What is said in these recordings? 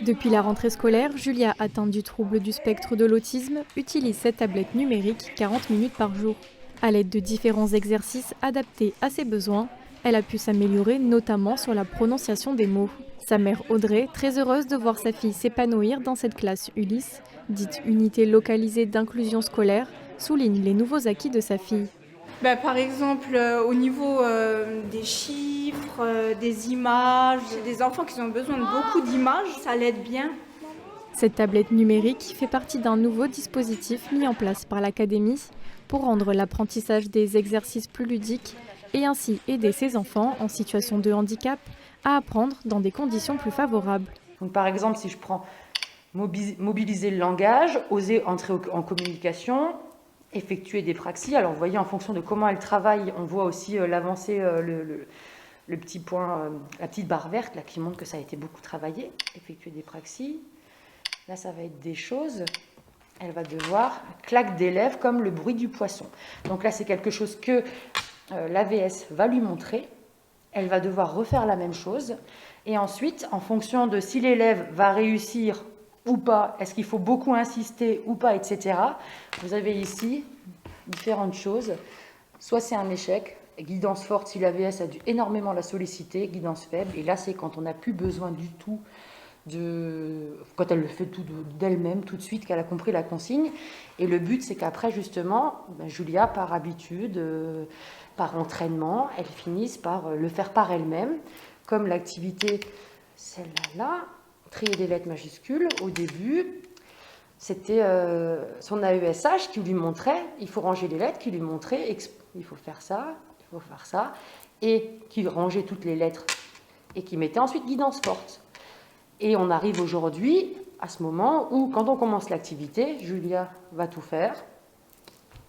Depuis la rentrée scolaire, Julia, atteinte du trouble du spectre de l'autisme, utilise cette tablette numérique 40 minutes par jour. À l'aide de différents exercices adaptés à ses besoins, elle a pu s'améliorer notamment sur la prononciation des mots. Sa mère Audrey, très heureuse de voir sa fille s'épanouir dans cette classe Ulysse, dite unité localisée d'inclusion scolaire, souligne les nouveaux acquis de sa fille. Par exemple, au niveau des chiffres, des images, j'ai des enfants qui ont besoin de beaucoup d'images, ça l'aide bien. Cette tablette numérique fait partie d'un nouveau dispositif mis en place par l'Académie pour rendre l'apprentissage des exercices plus ludiques et ainsi aider ses enfants en situation de handicap à apprendre dans des conditions plus favorables. Donc, par exemple, si je prends mobiliser le langage, oser entrer en communication, effectuer des praxis. Alors, vous voyez, en fonction de comment elle travaille, on voit aussi l'avancée, le petit point, la petite barre verte là, qui montre que ça a été beaucoup travaillé. Effectuer des praxis. Là, ça va être des choses. Elle va devoir claque des lèvres comme le bruit du poisson. Donc là, c'est quelque chose que l'AVS va lui montrer. Elle va devoir refaire la même chose. Et ensuite, en fonction de si l'élève va réussir ou pas, est-ce qu'il faut beaucoup insister ou pas, etc. Vous avez ici différentes choses. Soit c'est un échec, guidance forte si l'AVS a dû énormément la solliciter, guidance faible. Et là, c'est quand on n'a plus besoin du tout quand elle le fait tout d'elle-même, tout de suite, qu'elle a compris la consigne. Et le but, c'est qu'après, justement, Julia, par habitude, par entraînement, elle finisse par le faire par elle-même, comme l'activité, celle-là, trier les lettres majuscules. Au début, c'était son AESH qui lui montrait, il faut ranger les lettres, qui lui montrait, il faut faire ça, il faut faire ça, et qui rangeait toutes les lettres, et qui mettait ensuite guidance forte. Et on arrive aujourd'hui à ce moment où, quand on commence l'activité, Julia va tout faire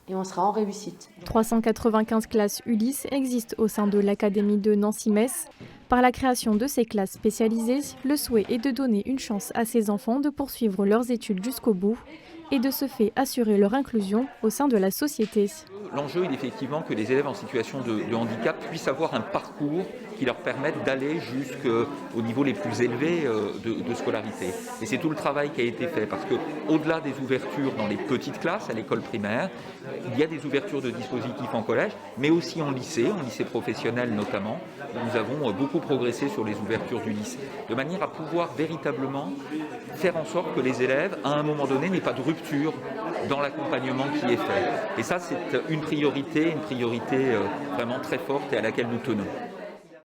et on sera en réussite. 395 classes Ulysse existent au sein de l'Académie de Nancy-Metz. Par la création de ces classes spécialisées, le souhait est de donner une chance à ces enfants de poursuivre leurs études jusqu'au bout et de ce fait assurer leur inclusion au sein de la société. L'enjeu est effectivement que les élèves en situation de handicap puissent avoir un parcours qui leur permette d'aller jusqu'au niveau les plus élevés de scolarité. Et c'est tout le travail qui a été fait, parce qu'au-delà des ouvertures dans les petites classes, à l'école primaire, il y a des ouvertures de dispositifs en collège, mais aussi en lycée professionnel notamment, où nous avons beaucoup progressé sur les ouvertures du lycée, de manière à pouvoir véritablement faire en sorte que les élèves, à un moment donné, n'aient pas de rupture dans l'accompagnement qui est fait. Et ça, c'est une priorité vraiment très forte et à laquelle nous tenons.